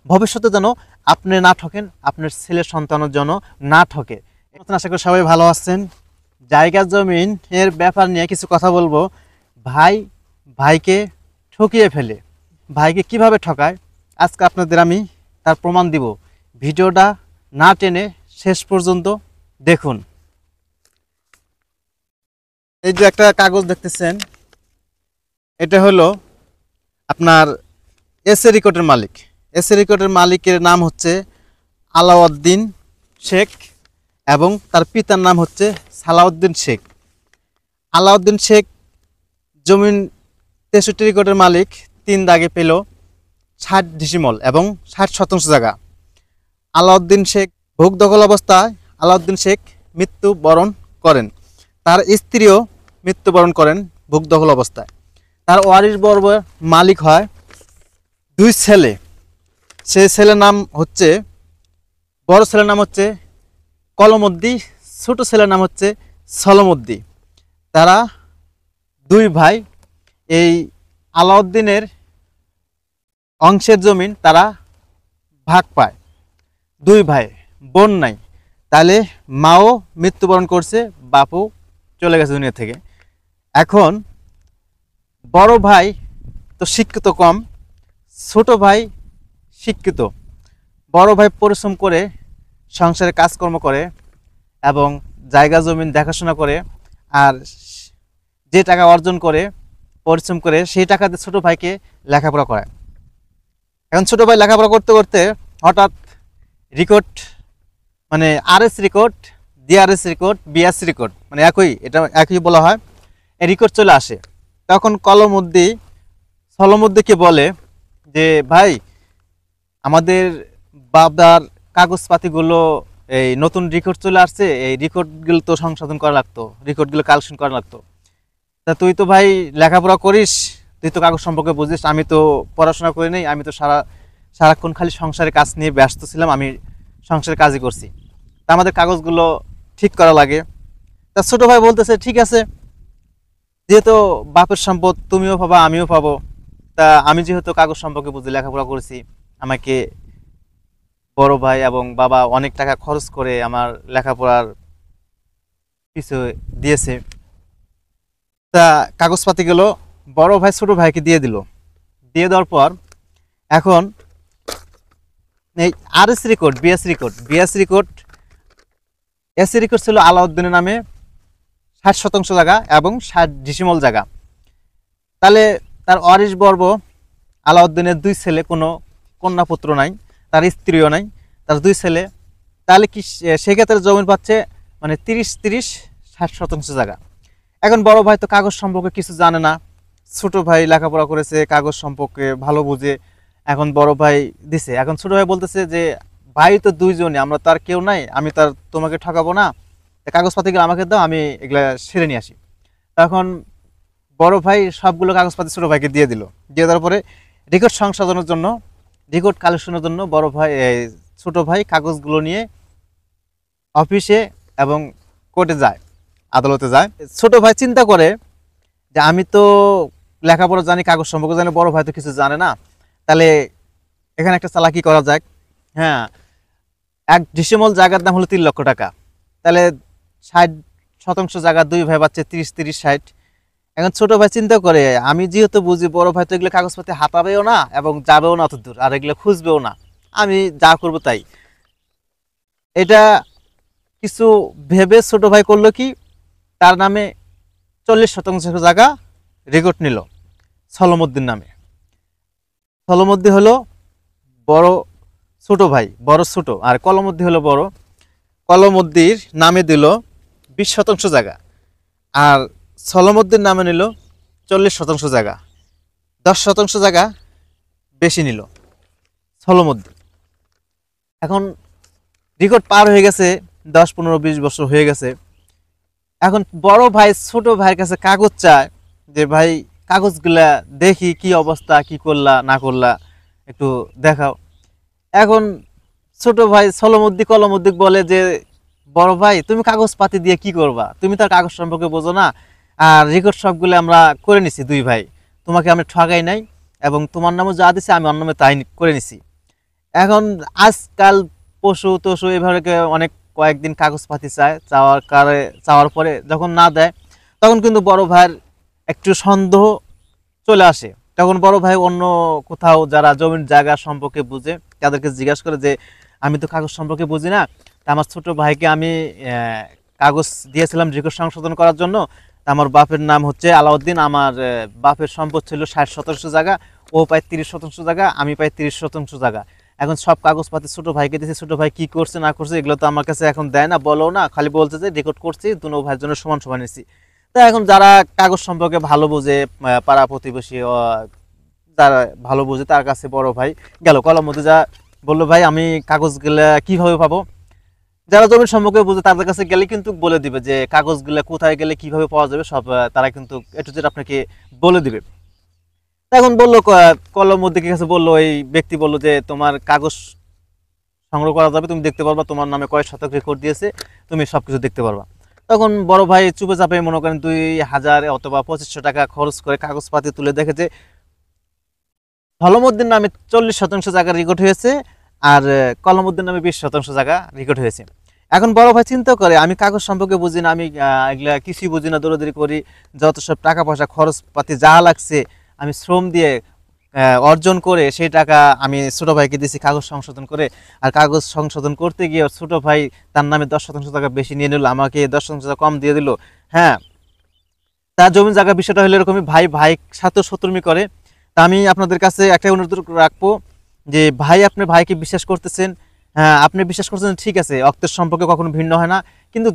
ভবিষ্যতে যেন আপনি না ঠকেন, আপনার ছেলের সন্তানের জন্য না ঠকে। আশা করি সবাই ভালো আছেন। জায়গা জমিন এর ব্যাপার নিয়ে কিছু কথা বলবো। ভাই ভাইকে ঠকিয়ে ফেলে, ভাইকে কিভাবে ঠকায় আজকে আপনাদের আমি তার প্রমাণ দিব। ভিডিওটা না টেনে শেষ পর্যন্ত দেখুন। এই যে একটা কাগজ দেখতেছেন, এটা হলো আপনার এসএ রেকর্ডের মালিক। এসএ রেকর্ডের মালিকের নাম হচ্ছে আলাউদ্দিন শেখ এবং তার পিতার নাম হচ্ছে সালাউদ্দিন শেখ। আলাউদ্দিন শেখ জমিন 63 রেকর্ডের মালিক। 3 দাগে পেল 60 ডিসিমল এবং 60% জায়গা। আলাউদ্দিন শেখ ভোগ দখল অবস্থায় আলাউদ্দিন শেখ মৃত্যুবরণ করেন। তার স্ত্রীও মৃত্যুবরণ করেন ভোগ দখল অবস্থায়। তার ওয়ারিশ বর্গের মালিক হয় 2 ছেলে। সেই ছেলের নাম হচ্ছে, বড় ছেলের নাম হচ্ছে কলমউদ্দি, ছোট ছেলের নাম হচ্ছে সলমউদ্দি। তারা 2 ভাই। এই আলাউদ্দিনের অংশের জমিন তারা ভাগ পায়। 2 ভাই, বোন নাই। তাহলে মাও মৃত্যুবরণ করছে, বাপও চলে গেছে দুনিয়া থেকে। এখন বড় ভাই তো শিক্ষিত কম, ছোট ভাই শিক্ষিত। বড় ভাই পরিশ্রম করে সংসারে কাজকর্ম করে এবং জায়গা জমিন দেখাশোনা করে, আর যে টাকা অর্জন করে পরিশ্রম করে সেই টাকা দিয়ে ছোট ভাইকে লেখাপড়া করায়। এখন ছোট ভাই লেখাপড়া করতে করতে হঠাৎ রেকর্ড, মানে RS record, DRS record, BRC record, মানে এটা একই বলা হয়, এই রেকর্ড চলে আসে। তখন সলমউদ্দিকে বলে যে ভাই, আমাদের বাবার কাগজপাতিগুলো এই নতুন রেকর্ড চলে আসছে, এই রেকর্ডগুলো তো সংশোধন করা লাগতো, রেকর্ডগুলো কালেকশন করা লাগতো। তা তুই তো ভাই লেখাপড়া করিস, তুই তো কাগজ সম্পর্কে বুঝিস, আমি তো পড়াশোনা করি নাই, আমি তো সারাক্ষণ খালি সংসারের কাজ নিয়ে ব্যস্ত ছিলাম, আমি সংসারের কাজই করছি। তা আমাদের কাগজগুলো ঠিক করা লাগে। তা ছোট ভাই বলতেছে ঠিক আছে, যেহেতু বাপের সম্পদ তুমিও পাবা আমিও পাবো, তা আমি যেহেতু কাগজ সম্পর্কে বুঝি, লেখাপড়া করেছি, আমাকে বড় ভাই এবং বাবা অনেক টাকা খরচ করে আমার লেখাপড়ার পিছু দিয়েছে। তা কাগজপাতিগুলো বড় ভাই ছোট ভাইকে দিয়ে দিল। দিয়ে দেওয়ার পর এখন এই RS record, BS record, AC record ছিল আলাউদ্দিনের নামে 60% জায়গা এবং 60 ডিসিমল জায়গা। তাহলে তার ওয়ারিশ বর্গ আলাউদ্দিনের 2 ছেলে, কোনো কন্যা পুত্র নাই, তার স্ত্রীও নাই, তার 2 ছেলে। তাহলে কি সেক্ষেত্রে জমি পাচ্ছে মানে 30-30 60% জায়গা। এখন বড় ভাই তো কাগজ সম্পর্কে কিছু জানে না, ছোট ভাই লেখাপড়া করেছে, কাগজ সম্পর্কে ভালো বুঝে। এখন বড় ভাই দিছে, এখন ছোট ভাই বলতেছে যে ভাই তো 2 জনই, আমরা তার কেউ নাই, আমি তার তোমাকে ঠকাবো না, কাগজপাতিগুলো আমাকে দাও, আমি এগুলা সেরে নিয়ে আসি। তখন বড় ভাই সবগুলো কাগজপাতি ছোট ভাইকে দিয়ে দিল। দিয়ে দেওয়ার পরে রেকর্ড সংশোধনের জন্য, রেকর্ড কালেকশনের জন্য বড় ভাই ছোট ভাই কাগজগুলো নিয়ে অফিসে এবং কোর্টে যায়, আদালতে যায়। ছোট ভাই চিন্তা করে যে আমি তো লেখাপড়া জানি, কাগজ সম্পর্কে জানি, বড় ভাই তো কিছু জানে না, তাহলে এখানে একটা চালাকি করা যাক। হ্যাঁ, 1 ডিসিমল জায়গার দাম হলো 3 লক্ষ টাকা। তাহলে 60% জায়গা 2 ভাই পাচ্ছে 30-30-60। এখন ছোট ভাই চিন্তা করে, আমি যেহেতু বুঝি বড় ভাই তো এগুলো কাগজপাতি হাতাবেও না এবং যাবেও না অত দূর, আর এগুলো খুঁজবেও না, আমি যা করবো তাই। এটা কিছু ভেবে ছোট ভাই করলো কি, তার নামে 40% জায়গা রেকর্ড নিল সলমউদ্দিন নামে। সলমউদ্দি হলো বড় ছোট ভাই, বড় ছোট, আর কলমউদ্দি হলো বড়। কলমউদ্দির নামে দিল 20% জায়গা, আর সলমউদ্দিন নামে নিল 40% জায়গা। 10% জায়গা বেশি নিল সলমউদ্দি। এখন রেকর্ড পার হয়ে গেছে, 10-15-20 বছর হয়ে গেছে। এখন বড় ভাই ছোট ভাইয়ের কাছে কাগজ চায় যে ভাই কাগজগুলা দেখি কি অবস্থা, কি করলা না করলা একটু দেখাও। এখন ছোট ভাই কলমউদ্দি বলে যে বড় ভাই তুমি কাগজপাতি দিয়ে কি করবা, তুমি তার কাগজ সম্পর্কে বোঝো না, আর রেকর্ড সবগুলো আমরা করে নিছি 2 ভাই, তোমাকে আমি ঠগাই নাই এবং তোমার নামে যা দিছি আমি অন্য নামে তাই করে নিছি। এখন আজকাল পশু টশু এভাবে অনেক কয়েকদিন কাগজপাতি চায়, চাওয়ার পরে যখন না দেয় তখন কিন্তু বড় ভাইয়ের একটু সন্দেহ চলে আসে। তখন বড় ভাই অন্য কোথাও যারা জমির জায়গা সম্পর্কে বুঝে তাদেরকে জিজ্ঞাসা করে যে আমি তো কাগজ সম্পর্কে বুঝি না, তা আমার ছোট ভাইকে আমি কাগজ দিয়েছিলাম রেকর্ড সংশোধন করার জন্য। তা আমার বাপের নাম হচ্ছে আলাউদ্দিন, আমার বাপের সম্পদ ছিল 60% জায়গা, ও পায় 30% জায়গা, আমি পাই 30% জায়গা। এখন সব কাগজপাতি ছোট ভাইকে দিয়েছে, ছোট ভাই কি করছে না করছে এগুলো তো আমার কাছে এখন দেয় না, বলো না, খালি বলছে যে রেকর্ড করছি, দুনো ভাইয়ের জন্য সমান সমান নিচ্ছি। তা এখন যারা কাগজ সম্পর্কে ভালো বোঝে, পাড়া প্রতিবেশী যারা ভালো বোঝে তার কাছে বড় ভাই গেল, কলম মধ্যে যা বললো ভাই আমি কাগজগুলা কিভাবে পাবো। যারা জমির সম্পর্কে বুঝে তাদের কাছে গেলে কিন্তু বলে দিবে যে কাগজগুলা কোথায় গেলে কিভাবে পাওয়া যাবে, সব তারা কিন্তু একটু যেটা আপনাকে বলে দিবে। এখন বললো কলম মধ্যে কি কাছে বললো, এই ব্যক্তি বললো যে তোমার কাগজ সংগ্রহ করা যাবে, তুমি দেখতে পারবা তোমার নামে কয় শতক রেকর্ড দিয়েছে, তুমি সবকিছু দেখতে পারবা। তখন বড় ভাই চুপে চাপে মনে করেন 2000 অথবা 2500 টাকা খরচ করে কাগজপাতি তুলে দেখে যে হলমউদ্দিন নামে 40% জায়গা রেকর্ড হয়েছে, আর কলমউদ্দিন নামে 20% জায়গা রেকর্ড হয়েছে। এখন বড় ভাই চিন্তা করে আমি কাগজ সম্পর্কে বুঝি না, আমি এগুলা কিছুই বুঝি না, দৌড়াদৌড়ি করি, যত সব টাকা পয়সা খরচপাতি যা লাগছে আমি শ্রম দিয়ে অর্জন করে সেই টাকা আমি ছোট ভাইকে দিয়েছি কাগজ সংশোধন করে। আর কাগজ সংশোধন করতে গিয়ে ছোট ভাই তার নামে 10% টাকা বেশি নিয়ে নিল, আমাকে 10% টাকা কম দিয়ে দিল। হ্যাঁ, তার জমি জায়গা বিষয়টা হলো এরকমই, ভাই ভাই সাথে শত্রুমি করে। তা আমি আপনাদের কাছে একটা অনুরোধ রাখবো যে ভাই আপনি ভাইকে বিশ্বাস করতেছেন, হ্যাঁ আপনি বিশ্বাস করছেন ঠিক আছে, রক্তের সম্পর্কে কখনো ভিন্ন হয় না, কিন্তু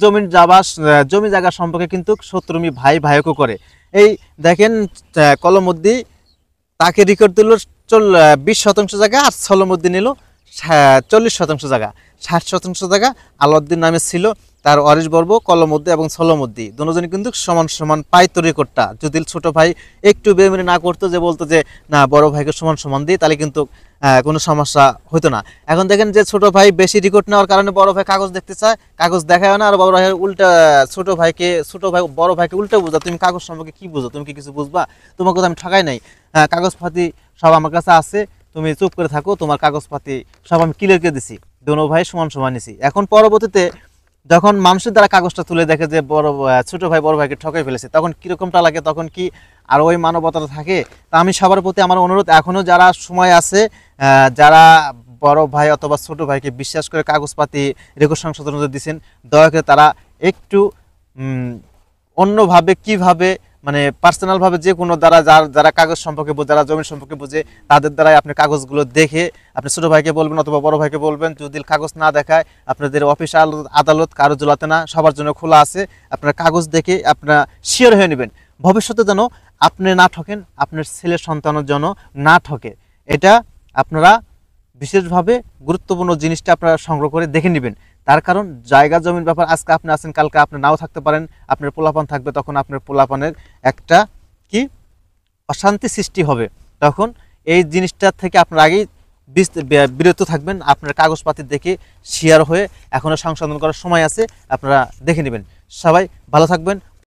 জমি জায়গা সম্পর্কে কিন্তু শত্রুমি ভাই ভাইকে করে। এই দেখেন কলমদ্দি তাকে রেকর্ড দিল 20% জায়গা, আর সলমউদ্দিন নিল 40% জায়গা, 60% জায়গা আলাউদ্দিন নামে ছিল। তার অরিশ বর্ব কলমউদ্দি এবং সলমউদ্দি দুজনই কিন্তু সমান সমান পাইতো রেকর্ডটা। যদি ছোট ভাই একটু বেমেনি না করতো, যে বলতো যে না বড় ভাইকে সমান সমান দিই, তাহলে কিন্তু কোনো সমস্যা হতো না। এখন দেখেন যে ছোট ভাই বেশি রেকর্ড নেওয়ার কারণে বড় ভাই কাগজ দেখতে চায়, কাগজ দেখায় না, আর বড় ভাই উল্টা ছোট ভাই বড় ভাইকে উল্টা বুঝা, তুমি কাগজ সম্পর্কে কি বুঝো, তুমি কি কিছু বুঝবা, তোমাকে তো আমি ঠকাই নাই, কাগজপাতি সব আমার কাছে আছে, তুমি চুপ করে থাকো, তোমার কাগজপাতি সব আমি ক্লিয়ার করে দিছি, দোনো ভাই সমান সমান নিছি। এখন পরবর্তীতে যখন মানুষের দ্বারা কাগজটা তুলে দেখে যে ছোট ভাই বড় ভাইকে ঠকাই ফেলেছে, তখন কিরকমটা লাগে, তখন কি আর ওই মানবতাটা থাকে? তা আমি সবার প্রতি আমার অনুরোধ, এখনো যারা সময় আছে, যারা বড় ভাই অথবা ছোট ভাইকে বিশ্বাস করে কাগজপাতি রেকর্ড সংশোধন দিচ্ছেন, দয়া করে তারা একটু অন্যভাবে কিভাবে মানে পার্সোনালভাবে যে কোনো দ্বারা যারা কাগজ সম্পর্কে বোঝে, যারা জমির সম্পর্কে বুঝে, তাদের দ্বারাই আপনি কাগজগুলো দেখে আপনি ছোটো ভাইকে বলবেন অথবা বড় ভাইকে বলবেন, যদি কাগজ না দেখায় আপনাদের অফিস আদালত কারো জোলাতে না, সবার জন্য খোলা আছে, আপনার কাগজ দেখে আপনারা শিওর হয়ে নেবেন, ভবিষ্যতে যেন আপনি না ঠকেন, আপনার ছেলের সন্তানের জন্য না ঠকে। এটা আপনারা বিশেষভাবে গুরুত্বপূর্ণ জিনিসটা আপনারা সংগ্রহ করে দেখে নেবেন। তার কারণ জায়গা জমির ব্যাপার, আজকে আপনি আছেন কালকে আপনি নাও থাকতে পারেন, আপনার পোলাপান থাকবে, তখন আপনার পোলাপানের একটা কি অশান্তি সৃষ্টি হবে। তখন এই জিনিসটা থেকে আপনার আগেই বিরত থাকবেন, আপনার কাগজপাতি দেখে শেয়ার হয়ে এখনও সংশোধন করার সময় আছে, আপনারা দেখে নেবেন। সবাই ভালো থাকবেন।